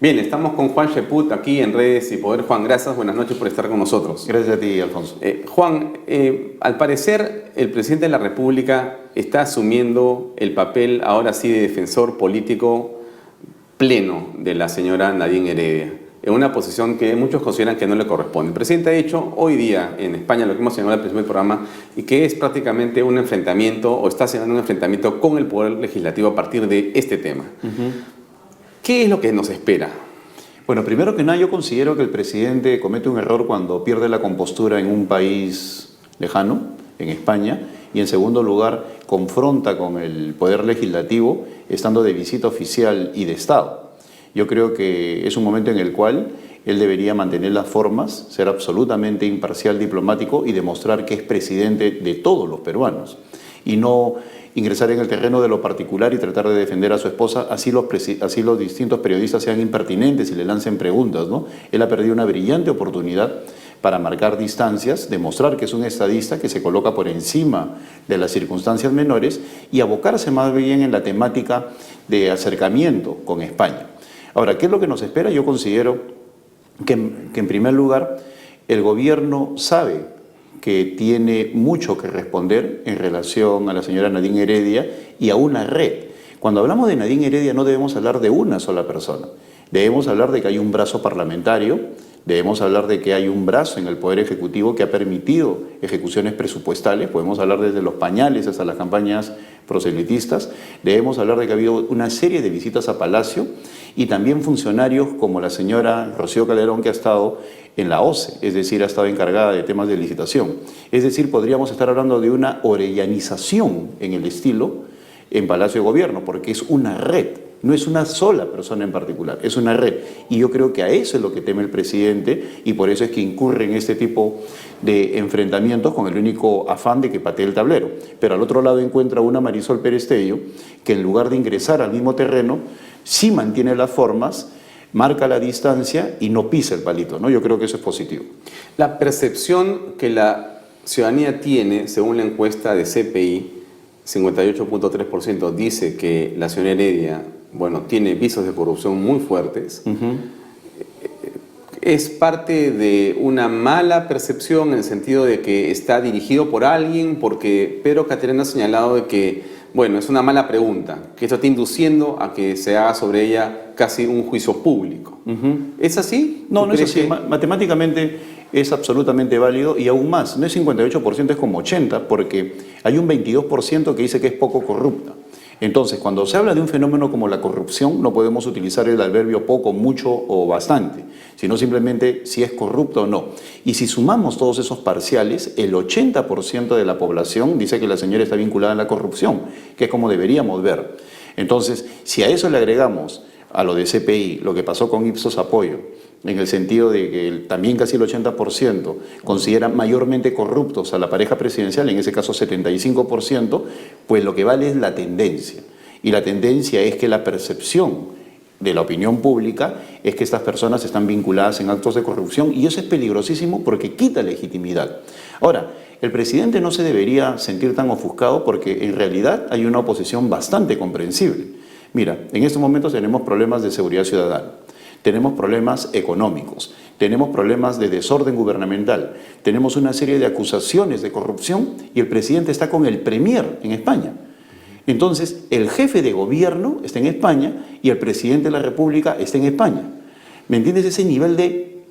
Bien, estamos con Juan Cheput aquí en Redes y Poder. Juan, gracias, buenas noches por estar con nosotros. Gracias a ti, Alfonso. Juan, al parecer el presidente de la República está asumiendo el papel ahora sí de defensor político pleno de la señora Nadine Heredia, en una posición que muchos consideran que no le corresponde. El presidente ha hecho hoy día en España lo que hemos señalado al principio del programa y que es prácticamente un enfrentamiento o está haciendo un enfrentamiento con el Poder Legislativo a partir de este tema. ¿Qué es lo que nos espera? Bueno, primero que nada yo considero que el presidente comete un error cuando pierde la compostura en un país lejano, en España, y en segundo lugar confronta con el Poder Legislativo estando de visita oficial y de Estado. Yo creo que es un momento en el cual él debería mantener las formas, ser absolutamente imparcial diplomático y demostrar que es presidente de todos los peruanos y no ingresar en el terreno de lo particular y tratar de defender a su esposa, así los distintos periodistas sean impertinentes y le lancen preguntas, ¿no? Él ha perdido una brillante oportunidad para marcar distancias, demostrar que es un estadista que se coloca por encima de las circunstancias menores y abocarse más bien en la temática de acercamiento con España. Ahora, ¿qué es lo que nos espera? Yo considero que en primer lugar el gobierno sabe que tiene mucho que responder en relación a la señora Nadine Heredia y a una red. Cuando hablamos de Nadine Heredia no debemos hablar de una sola persona, debemos hablar de que hay un brazo parlamentario, debemos hablar de que hay un brazo en el Poder Ejecutivo que ha permitido ejecuciones presupuestales, podemos hablar desde los pañales hasta las campañas proselitistas, debemos hablar de que ha habido una serie de visitas a Palacio y también funcionarios como la señora Rocío Calderón que ha estado en la OCE, es decir, ha estado encargada de temas de licitación. Es decir, podríamos estar hablando de una orellanización en el estilo en Palacio de Gobierno, porque es una red, no es una sola persona en particular, es una red. Y yo creo que a eso es lo que teme el presidente y por eso es que incurre en este tipo de enfrentamientos con el único afán de que patee el tablero. Pero al otro lado encuentra una Marisol Pérez Tello que en lugar de ingresar al mismo terreno, sí mantiene las formas, marca la distancia y no pisa el palito, ¿no? Yo creo que eso es positivo. La percepción que la ciudadanía tiene, según la encuesta de CPI, 58.3% dice que la señora Heredia, bueno, tiene visos de corrupción muy fuertes. ¿Es parte de una mala percepción en el sentido de que está dirigido por alguien? Porque Pedro Caterina ha señalado de que, bueno, es una mala pregunta, que esto está induciendo a que se haga sobre ella casi un juicio público. ¿Es así? No, no es así. Matemáticamente es absolutamente válido y aún más, no es 58%, es como 80%, porque hay un 22% que dice que es poco corrupta. Entonces, cuando se habla de un fenómeno como la corrupción, no podemos utilizar el adverbio poco, mucho o bastante, sino simplemente si es corrupto o no. Y si sumamos todos esos parciales, el 80% de la población dice que la señora está vinculada a la corrupción, que es como deberíamos ver. Entonces, si a eso le agregamos a lo de CPI, lo que pasó con Ipsos Apoyo, en el sentido de que también casi el 80% considera mayormente corruptos a la pareja presidencial, en ese caso 75%, pues lo que vale es la tendencia. Y la tendencia es que la percepción de la opinión pública es que estas personas están vinculadas en actos de corrupción y eso es peligrosísimo porque quita legitimidad. Ahora, el presidente no se debería sentir tan ofuscado porque en realidad hay una oposición bastante comprensible. Mira, en estos momentos tenemos problemas de seguridad ciudadana. Tenemos problemas económicos, tenemos problemas de desorden gubernamental, tenemos una serie de acusaciones de corrupción y el presidente está con el premier en España. Entonces, el jefe de gobierno está en España y el presidente de la República está en España. ¿Me entiendes? Ese nivel de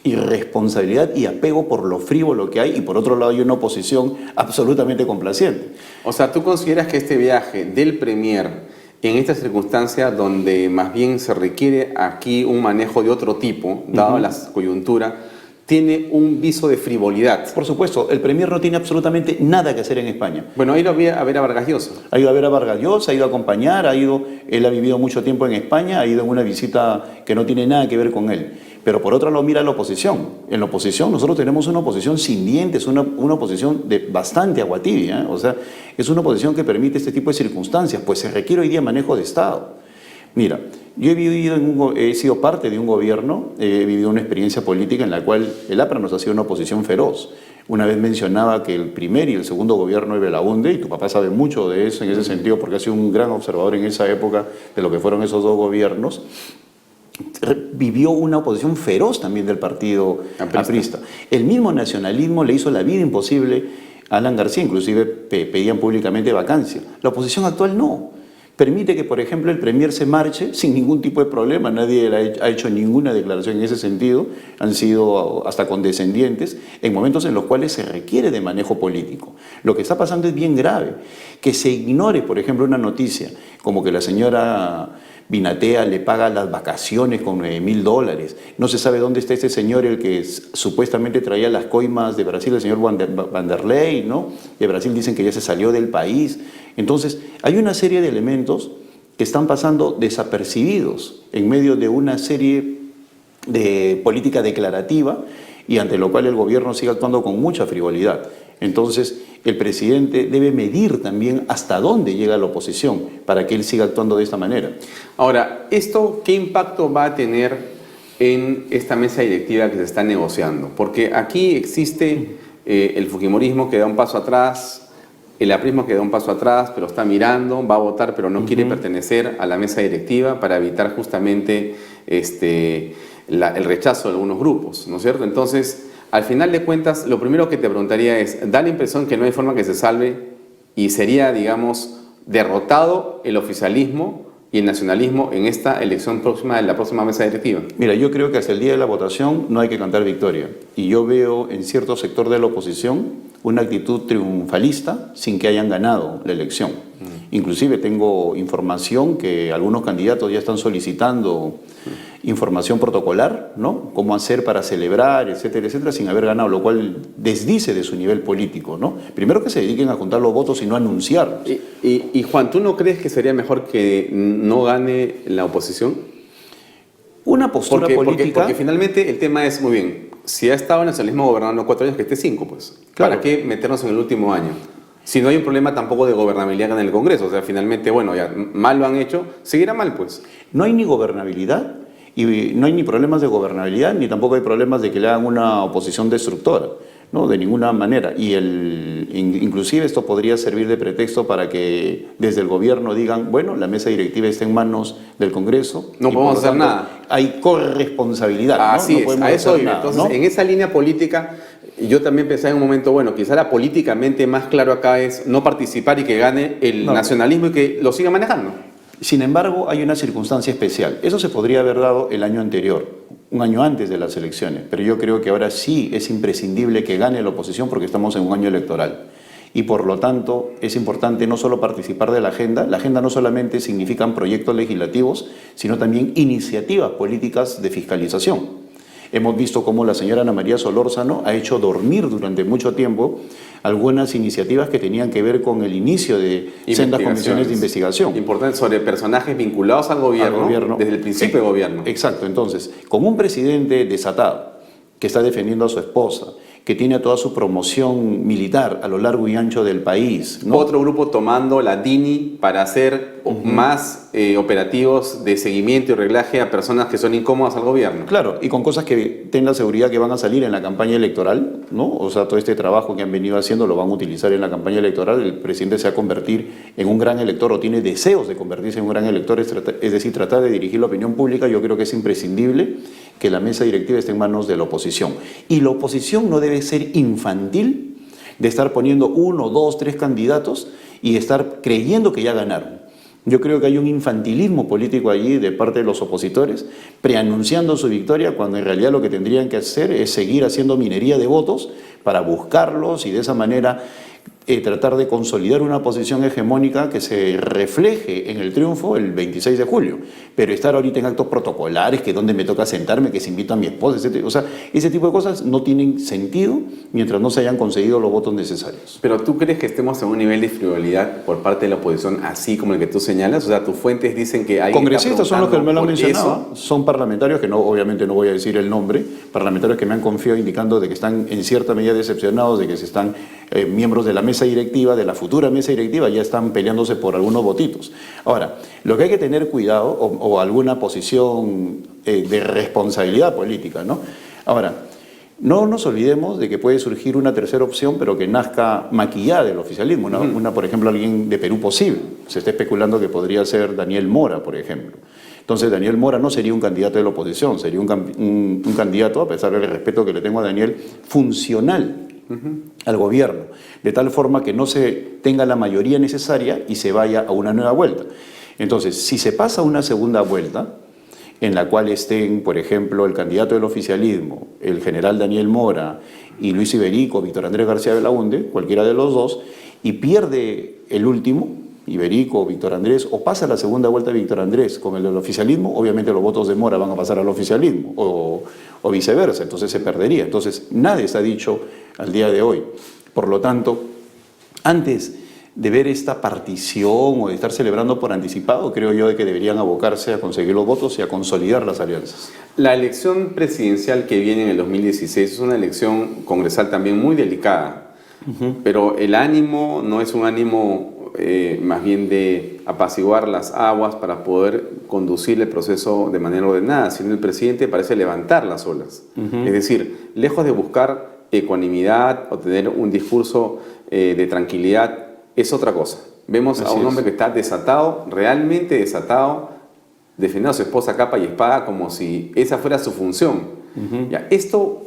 irresponsabilidad y apego por lo frívolo que hay y por otro lado hay una oposición absolutamente complaciente. O sea, ¿tú consideras que este viaje del premier en esta circunstancia donde más bien se requiere aquí un manejo de otro tipo, dado la coyuntura, tiene un viso de frivolidad? Por supuesto, el premier no tiene absolutamente nada que hacer en España. Bueno, ha ido a ver a Vargas Llosa. Ha ido a ver a Vargas Llosa, ha ido a acompañar, él ha vivido mucho tiempo en España, ha ido en una visita que no tiene nada que ver con él. Pero por otro lado mira la oposición. En la oposición nosotros tenemos una oposición sin dientes, una oposición de bastante agua tibia, ¿eh? O sea, es una oposición que permite este tipo de circunstancias, pues se requiere hoy día manejo de Estado. Mira, yo he sido parte de un gobierno, he vivido una experiencia política en la cual el APRA nos ha sido una oposición feroz. Una vez mencionaba que el primer y el segundo gobierno de Belaúnde, y tu papá sabe mucho de eso en ese sentido porque ha sido un gran observador en esa época de lo que fueron esos dos gobiernos, vivió una oposición feroz también del partido aprista. El mismo nacionalismo le hizo la vida imposible a Alan García, inclusive pedían públicamente vacancia. La oposición actual no. Permite que, por ejemplo, el Premier se marche sin ningún tipo de problema. Nadie ha hecho ninguna declaración en ese sentido. Han sido hasta condescendientes en momentos en los cuales se requiere de manejo político. Lo que está pasando es bien grave. Que se ignore, por ejemplo, una noticia como que la señora Binatea le paga las vacaciones con $9.000. No se sabe dónde está este señor, el que supuestamente traía las coimas de Brasil, el señor Vanderlei, ¿no? De Brasil dicen que ya se salió del país. Entonces, hay una serie de elementos que están pasando desapercibidos en medio de una serie de política declarativa y ante lo cual el gobierno sigue actuando con mucha frivolidad. Entonces, el presidente debe medir también hasta dónde llega la oposición para que él siga actuando de esta manera. Ahora, ¿esto qué impacto va a tener en esta mesa directiva que se está negociando? Porque aquí existe el fujimorismo que da un paso atrás, el aprismo que da un paso atrás, pero está mirando, va a votar, pero no quiere pertenecer a la mesa directiva para evitar justamente el rechazo de algunos grupos, ¿no es cierto? Entonces, al final de cuentas, lo primero que te preguntaría es, ¿da la impresión que no hay forma que se salve y sería, digamos, derrotado el oficialismo y el nacionalismo en esta elección próxima de la próxima mesa directiva? Mira, yo creo que hasta el día de la votación no hay que cantar victoria. Y yo veo en cierto sector de la oposición una actitud triunfalista sin que hayan ganado la elección. Inclusive tengo información que algunos candidatos ya están solicitando información protocolar, ¿no? Cómo hacer para celebrar, etcétera, etcétera, sin haber ganado, lo cual desdice de su nivel político, ¿no? Primero que se dediquen a juntar los votos y no anunciarlos. Y Juan, ¿tú no crees que sería mejor que no gane la oposición? Una postura política... Porque finalmente el tema es, muy bien, si ha estado el nacionalismo gobernando 4 años, que esté 5, pues. Claro. ¿Para qué meternos en el último año? Si no hay un problema tampoco de gobernabilidad en el Congreso. O sea, finalmente, bueno, ya mal lo han hecho, seguirá mal, pues. No hay ni gobernabilidad, y no hay ni problemas de gobernabilidad, ni tampoco hay problemas de que le hagan una oposición destructora, ¿no? De ninguna manera. Y inclusive esto podría servir de pretexto para que desde el gobierno digan, bueno, la mesa directiva está en manos del Congreso. No podemos hacer nada. Hay corresponsabilidad, ¿no? Así no es, a eso iba. Entonces, ¿no? En esa línea política, yo también pensaba en un momento, bueno, quizá la políticamente más claro acá es no participar y que gane el nacionalismo y que lo siga manejando. Sin embargo, hay una circunstancia especial. Eso se podría haber dado el año anterior, un año antes de las elecciones, pero yo creo que ahora sí es imprescindible que gane la oposición porque estamos en un año electoral. Y por lo tanto es importante no solo participar de la agenda no solamente significan proyectos legislativos, sino también iniciativas políticas de fiscalización. Hemos visto cómo la señora Ana María Solórzano ha hecho dormir durante mucho tiempo algunas iniciativas que tenían que ver con el inicio de sendas comisiones de investigación. Importante, sobre personajes vinculados al gobierno, desde el principio del gobierno. Exacto, entonces, con un presidente desatado que está defendiendo a su esposa, que tiene toda su promoción militar a lo largo y ancho del país, ¿no? Otro grupo tomando la DINI para hacer más operativos de seguimiento y reglaje a personas que son incómodas al gobierno. Claro, y con cosas que tengan seguridad que van a salir en la campaña electoral, ¿no? O sea, todo este trabajo que han venido haciendo lo van a utilizar en la campaña electoral. El presidente se va a convertir en un gran elector o tiene deseos de convertirse en un gran elector, es decir, tratar de dirigir la opinión pública. Yo creo que es imprescindible que la mesa directiva esté en manos de la oposición. Y la oposición no debe ser infantil de estar poniendo 1, 2, 3 candidatos y estar creyendo que ya ganaron. Yo creo que hay un infantilismo político allí de parte de los opositores, preanunciando su victoria, cuando en realidad lo que tendrían que hacer es seguir haciendo minería de votos para buscarlos y de esa manera tratar de consolidar una posición hegemónica que se refleje en el triunfo el 26 de julio. Pero estar ahorita en actos protocolares, que donde me toca sentarme, que se invita a mi esposa, etc. O sea, ese tipo de cosas no tienen sentido mientras no se hayan conseguido los votos necesarios. Pero ¿tú crees que estemos en un nivel de frivolidad por parte de la oposición así como el que tú señalas? O sea, tus fuentes dicen que hay... Congresistas son los que me lo han mencionado. Son parlamentarios que obviamente no voy a decir el nombre, parlamentarios que me han confiado indicando de que están en cierta medida decepcionados, de que se están miembros de la mesa directiva, de la futura mesa directiva, ya están peleándose por algunos votitos. Ahora, lo que hay que tener cuidado, o alguna posición de responsabilidad política, ¿no? Ahora, no nos olvidemos de que puede surgir una tercera opción, pero que nazca maquillada del oficialismo. Por ejemplo, alguien de Perú Posible. Se está especulando que podría ser Daniel Mora, por ejemplo. Entonces Daniel Mora no sería un candidato de la oposición, sería un candidato, a pesar del respeto que le tengo a Daniel, funcional al gobierno, de tal forma que no se tenga la mayoría necesaria y se vaya a una nueva vuelta. Entonces, si se pasa a una segunda vuelta, en la cual estén, por ejemplo, el candidato del oficialismo, el general Daniel Mora y Luis Iberico, Víctor Andrés García Belaunde, cualquiera de los dos, y pierde el último, Iberico o Víctor Andrés, o pasa la segunda vuelta Víctor Andrés con el del oficialismo, obviamente los votos de Mora van a pasar al oficialismo, o viceversa, entonces se perdería. Entonces, nadie se ha dicho al día de hoy. Por lo tanto, antes de ver esta partición o de estar celebrando por anticipado, creo yo de que deberían abocarse a conseguir los votos y a consolidar las alianzas. La elección presidencial que viene en el 2016 es una elección congresal también muy delicada, pero el ánimo no es un ánimo más bien de apaciguar las aguas para poder conducir el proceso de manera ordenada, sino el presidente parece levantar las olas. Es decir, lejos de buscar ecuanimidad o tener un discurso de tranquilidad, es otra cosa. Vemos a un hombre que está desatado, realmente desatado, defendiendo a su esposa capa y espada como si esa fuera su función. Ya, esto,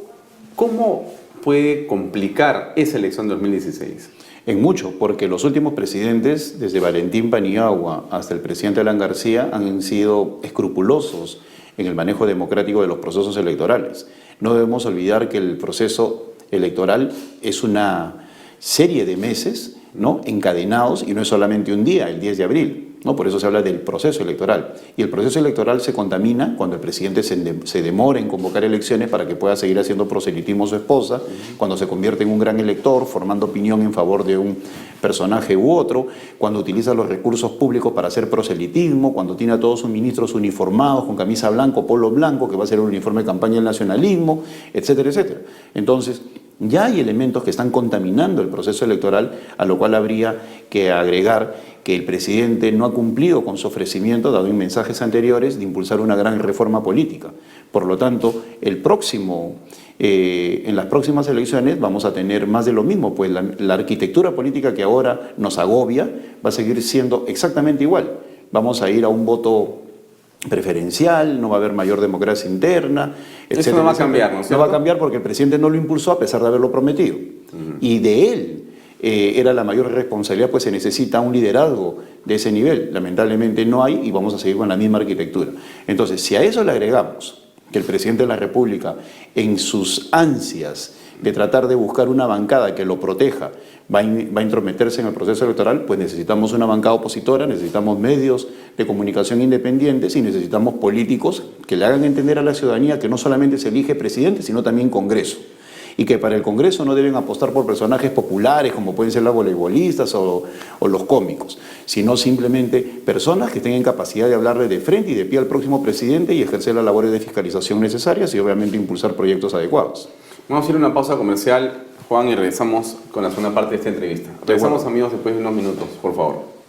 ¿cómo puede complicar esa elección de 2016? En mucho, porque los últimos presidentes, desde Valentín Paniagua hasta el presidente Alan García, han sido escrupulosos en el manejo democrático de los procesos electorales. No debemos olvidar que el proceso electoral es una serie de meses, ¿no?, encadenados, y no es solamente un día, el 10 de abril. ¿No? Por eso se habla del proceso electoral. Y el proceso electoral se contamina cuando el presidente se demora en convocar elecciones para que pueda seguir haciendo proselitismo a su esposa, cuando se convierte en un gran elector, formando opinión en favor de un personaje u otro, cuando utiliza los recursos públicos para hacer proselitismo, cuando tiene a todos sus ministros uniformados con camisa blanco, polo blanco, que va a ser un uniforme de campaña del nacionalismo, etcétera, etcétera. Entonces, ya hay elementos que están contaminando el proceso electoral, a lo cual habría que agregar que el presidente no ha cumplido con su ofrecimiento, dado en mensajes anteriores, de impulsar una gran reforma política. Por lo tanto, en las próximas elecciones vamos a tener más de lo mismo, pues la arquitectura política que ahora nos agobia va a seguir siendo exactamente igual. Vamos a ir a un voto preferencial, no va a haber mayor democracia interna, etcétera. Eso no va a cambiar, ¿no es cierto? No va a cambiar porque el presidente no lo impulsó a pesar de haberlo prometido. Y de él era la mayor responsabilidad, pues se necesita un liderazgo de ese nivel. Lamentablemente no hay y vamos a seguir con la misma arquitectura. Entonces, si a eso le agregamos que el presidente de la República, en sus ansias de tratar de buscar una bancada que lo proteja, va a intrometerse en el proceso electoral, pues necesitamos una bancada opositora, necesitamos medios de comunicación independientes y necesitamos políticos que le hagan entender a la ciudadanía que no solamente se elige presidente, sino también Congreso. Y que para el Congreso no deben apostar por personajes populares como pueden ser los voleibolistas o los cómicos, sino simplemente personas que tengan capacidad de hablarle de frente y de pie al próximo presidente y ejercer las labores de fiscalización necesarias y obviamente impulsar proyectos adecuados. Vamos a ir a una pausa comercial, Juan, y regresamos con la segunda parte de esta entrevista. Regresamos, amigos, después de unos minutos, por favor.